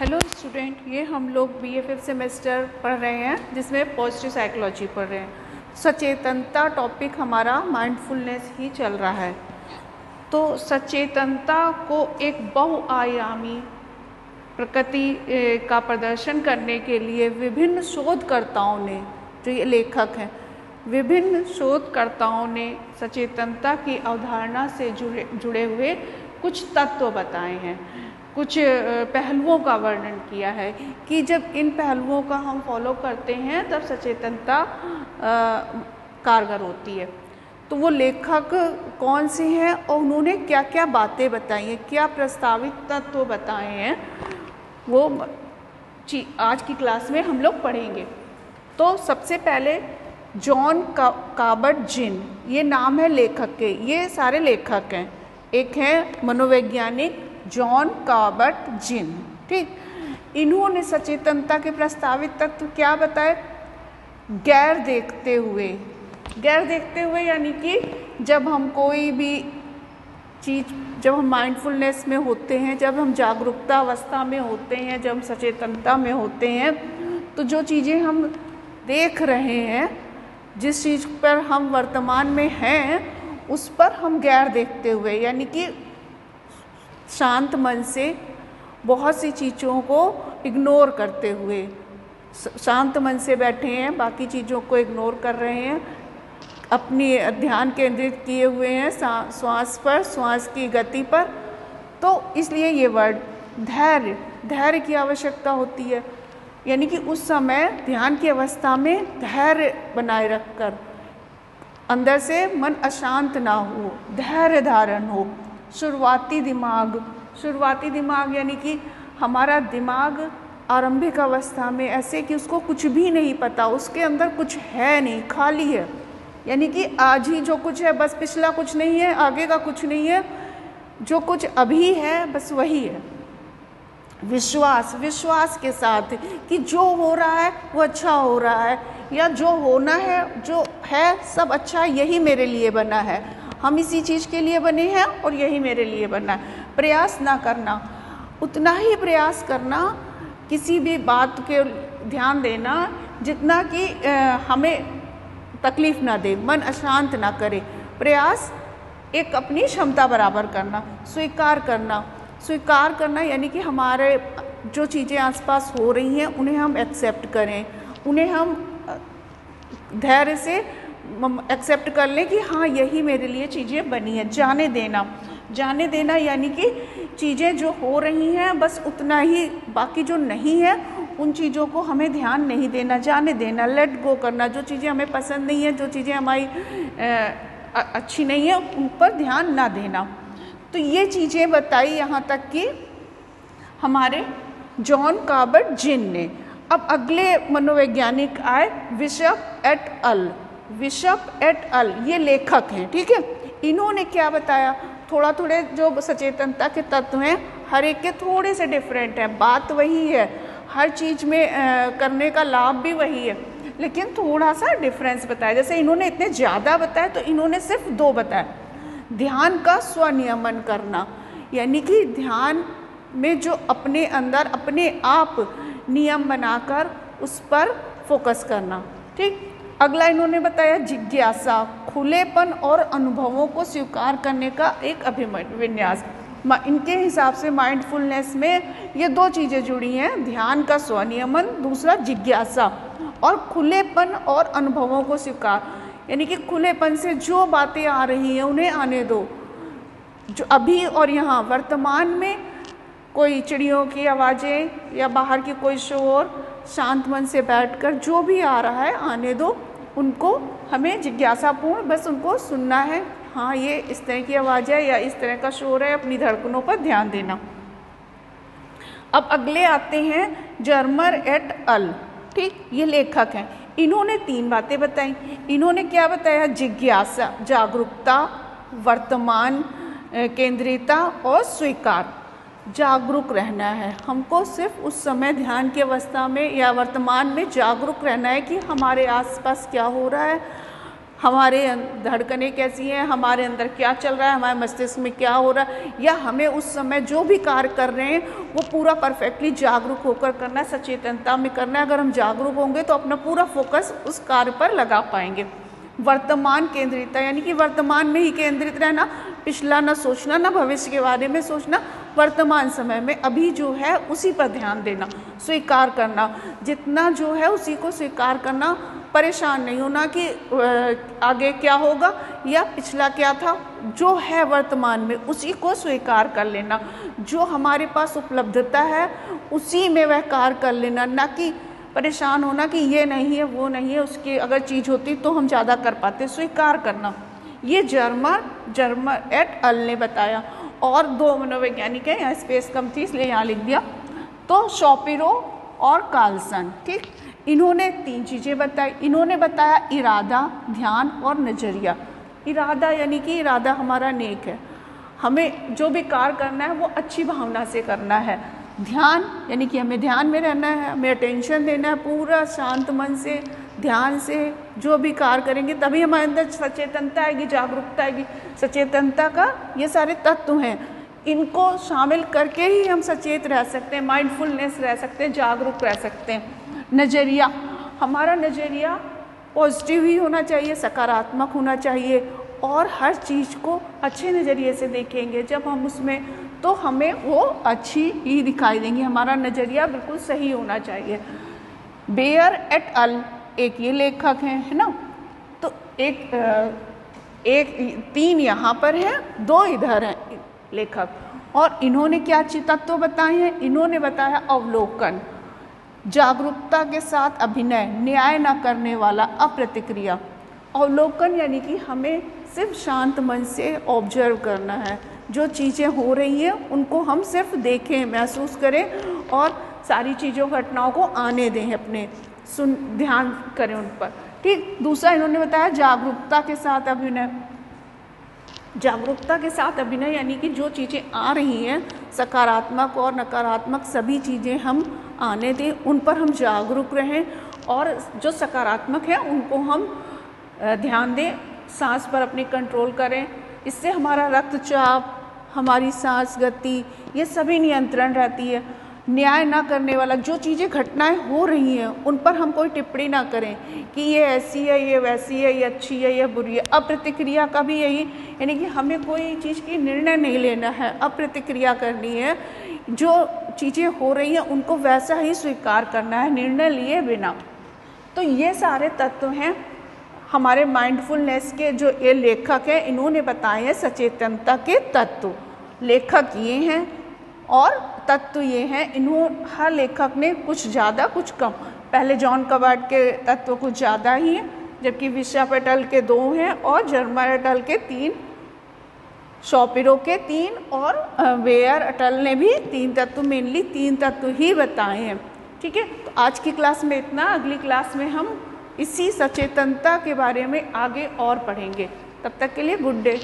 Hello student, ये हम लोग बीएफएफ सेमेस्टर पढ़ रहे हैं जिसमें पॉजिटिव साइकोलॉजी पढ़ रहे हैं। सचेतनता टॉपिक हमारा माइंडफुलनेस ही चल रहा है। तो सचेतनता को एक बहुआयामी प्रकृति का प्रदर्शन करने के लिए विभिन्न शोधकर्ताओं ने, जो ये लेखक हैं, विभिन्न शोधकर्ताओं ने सचेतनता की अवधारणा से जुड़े हुए कुछ तत्व बताए हैं, कुछ पहलुओं का वर्णन किया है कि जब इन पहलुओं का हम फॉलो करते हैं तब सचेतनता कारगर होती है। तो वो लेखक कौन से हैं और उन्होंने क्या क्या बातें बताई हैं, क्या प्रस्तावित तत्व बताए हैं, वो आज की क्लास में हम लोग पढ़ेंगे। तो सबसे पहले जॉन काबर्ट जिन, ये नाम है लेखक के। ये सारे लेखक हैं। एक है मनोवैज्ञानिक जॉन काबर्ट जिन, ठीक। इन्होंने सचेतनता के प्रस्तावित तत्व क्या बताए? गैर देखते हुए यानी कि जब हम कोई भी चीज़, जब हम माइंडफुलनेस में होते हैं, जब हम जागरूकता अवस्था में होते हैं, जब हम सचेतनता में होते हैं, तो जो चीज़ें हम देख रहे हैं, जिस चीज़ पर हम वर्तमान में हैं, उस पर हम गैर देखते हुए यानी कि शांत मन से बहुत सी चीज़ों को इग्नोर करते हुए, शांत मन से बैठे हैं, बाकी चीज़ों को इग्नोर कर रहे हैं, अपनी ध्यान केंद्रित किए हुए हैं श्वास पर, श्वास की गति पर। तो इसलिए ये वर्ड धैर्य की आवश्यकता होती है, यानी कि उस समय ध्यान की अवस्था में धैर्य बनाए रखकर अंदर से मन अशांत ना हो, धैर्य धारण हो। शुरुआती दिमाग यानी कि हमारा दिमाग आरंभिक अवस्था में ऐसे कि उसको कुछ भी नहीं पता, उसके अंदर कुछ है नहीं, खाली है। यानी कि आज ही जो कुछ है बस, पिछला कुछ नहीं है, आगे का कुछ नहीं है, जो कुछ अभी है बस वही है। विश्वास के साथ कि जो हो रहा है वो अच्छा हो रहा है, या जो होना है, जो है सब अच्छा, यही मेरे लिए बना है, हम इसी चीज़ के लिए बने हैं और यही मेरे लिए बना है। प्रयास ना करना, उतना ही प्रयास करना, किसी भी बात के ध्यान देना जितना कि हमें तकलीफ़ ना दे, मन अशांत ना करे। प्रयास एक अपनी क्षमता बराबर करना। स्वीकार करना यानी कि हमारे जो चीज़ें आसपास हो रही हैं उन्हें हम एक्सेप्ट करें, उन्हें हम धैर्य से एक्सेप्ट कर लें कि हाँ यही मेरे लिए चीज़ें बनी है। जाने देना यानी कि चीज़ें जो हो रही हैं बस उतना ही, बाकी जो नहीं है उन चीज़ों को हमें ध्यान नहीं देना, जाने देना, लेट गो करना। जो चीज़ें हमें पसंद नहीं है, जो चीज़ें हमारी अच्छी नहीं है, उन पर ध्यान ना देना। तो ये चीज़ें बताई यहाँ तक कि हमारे जॉन काबर्ट जिन ने। अब अगले मनोवैज्ञानिक आए, बिशप एट अल, ये लेखक हैं, ठीक है। इन्होंने क्या बताया? थोड़े जो सचेतनता के तत्व हैं हर एक के थोड़े से डिफरेंट हैं, बात वही है, हर चीज़ में करने का लाभ भी वही है, लेकिन थोड़ा सा डिफरेंस बताया। जैसे इन्होंने इतने ज़्यादा बताया तो इन्होंने सिर्फ 2 बताया। ध्यान का स्वनियमन करना, यानी कि ध्यान में जो अपने अंदर अपने आप नियम बनाकर उस पर फोकस करना, ठीक। अगला इन्होंने बताया जिज्ञासा, खुलेपन और अनुभवों को स्वीकार करने का एक अभिविन्यास। इनके हिसाब से माइंडफुलनेस में ये 2 चीज़ें जुड़ी हैं, ध्यान का स्वनियमन, दूसरा जिज्ञासा, और खुलेपन और अनुभवों को स्वीकार, यानी कि खुलेपन से जो बातें आ रही हैं उन्हें आने दो। जो अभी और यहाँ वर्तमान में कोई चिड़ियों की आवाज़ें या बाहर की कोई शोर, शांत मन से बैठकर जो भी आ रहा है आने दो, उनको हमें जिज्ञासापूर्ण बस उनको सुनना है। हाँ ये इस तरह की आवाज़ है या इस तरह का शोर है, अपनी धड़कनों पर ध्यान देना। अब अगले आते हैं जर्मर एट अल, ठीक, ये लेखक हैं। इन्होंने 3 बातें बताई। इन्होंने क्या बताया? जिज्ञासा, जागरूकता, वर्तमान केंद्रिता और स्वीकार। जागरूक रहना है हमको, सिर्फ उस समय ध्यान की अवस्था में या वर्तमान में जागरूक रहना है कि हमारे आसपास क्या हो रहा है, हमारे धड़कनें कैसी हैं, हमारे अंदर क्या चल रहा है, हमारे मस्तिष्क में क्या हो रहा है, या हमें उस समय जो भी कार्य कर रहे हैं वो पूरा परफेक्टली जागरूक होकर करना है, सचेतनता में करना है। अगर हम जागरूक होंगे तो अपना पूरा फोकस उस कार्य पर लगा पाएंगे। वर्तमान केंद्रितता यानी कि वर्तमान में ही केंद्रित रहना, पिछला ना सोचना, ना भविष्य के बारे में सोचना, वर्तमान समय में अभी जो है उसी पर ध्यान देना, स्वीकार करना, जितना जो है उसी को स्वीकार करना, परेशान नहीं होना कि आगे क्या होगा या पिछला क्या था, जो है वर्तमान में उसी को स्वीकार कर लेना, जो हमारे पास उपलब्धता है उसी में वह कार्य कर लेना, ना कि परेशान होना कि ये नहीं है वो नहीं है, उसकी अगर चीज़ होती तो हम ज़्यादा कर पाते। स्वीकार करना, ये जर्मर एट अल ने बताया। और 2 मनोवैज्ञानिक हैं, यहाँ स्पेस कम थी इसलिए यहाँ लिख दिया, तो शॉपिरो और कार्लसन। ठीक, इन्होंने 3 चीज़ें बताई। इन्होंने बताया इरादा, ध्यान और नज़रिया। इरादा यानी कि इरादा हमारा नेक है, हमें जो भी कार्य करना है वो अच्छी भावना से करना है। ध्यान यानी कि हमें ध्यान में रहना है, हमें अटेंशन देना है, पूरा शांत मन से ध्यान से जो भी कार्य करेंगे तभी हमारे अंदर सचेतनता आएगी, जागरूकता आएगी। सचेतनता का ये सारे तत्व हैं, इनको शामिल करके ही हम सचेत रह सकते हैं, माइंडफुलनेस रह सकते हैं, जागरूक रह सकते हैं। नज़रिया, हमारा नज़रिया पॉजिटिव ही होना चाहिए, सकारात्मक होना चाहिए और हर चीज़ को अच्छे नज़रिए से देखेंगे जब हम उसमें, तो हमें वो अच्छी ही दिखाई देंगी। हमारा नज़रिया बिल्कुल सही होना चाहिए। बेयर एट अल एक ये लेखक हैं, है ना, तो एक 3 यहाँ पर है, 2 इधर हैं लेखक, और इन्होंने क्या तत्व बताए हैं। इन्होंने बताया अवलोकन, जागरूकता के साथ अभिनय, न्याय न करने वाला, अप्रतिक्रिया। अवलोकन यानी कि हमें सिर्फ शांत मन से ऑब्जर्व करना है, जो चीज़ें हो रही हैं उनको हम सिर्फ देखें, महसूस करें और सारी चीज़ों घटनाओं को आने दें, अपने ध्यान करें उन पर। ठीक, दूसरा इन्होंने बताया जागरूकता के साथ अभिनय। जागरूकता के साथ अभिनय यानी कि जो चीज़ें आ रही हैं, सकारात्मक और नकारात्मक सभी चीज़ें हम आने दें, उन पर हम जागरूक रहें और जो सकारात्मक है उनको हम ध्यान दें, सांस पर अपनी कंट्रोल करें। इससे हमारा रक्तचाप, हमारी सांस गति, ये सभी नियंत्रण रहती है। न्याय ना करने वाला, जो चीज़ें घटनाएं हो रही हैं उन पर हम कोई टिप्पणी ना करें कि ये ऐसी है, ये वैसी है, ये अच्छी है, ये बुरी है। अप्रतिक्रिया का भी यही, यानी कि हमें कोई चीज़ की निर्णय नहीं लेना है, अप्रतिक्रिया करनी है। जो चीज़ें हो रही हैं उनको वैसा ही स्वीकार करना है, निर्णय लिए बिना। तो ये सारे तत्व हैं हमारे माइंडफुलनेस के, जो ये लेखक हैं इन्होंने बताए हैं सचेतनता के तत्व। लेखक ये हैं और तत्व ये हैं। हर लेखक ने कुछ ज़्यादा कुछ कम, पहले जॉन कबार्ड के तत्व कुछ ज़्यादा ही हैं, जबकि विशाप एट अल के 2 हैं और जर्मर एट अल के 3, शॉपिरो के 3 और बेयर एट अल ने भी 3 तत्व, मेनली 3 तत्व ही बताए हैं। ठीक है, तो आज की क्लास में इतना। अगली क्लास में हम इसी सचेतनता के बारे में आगे और पढ़ेंगे। तब तक के लिए गुड डे।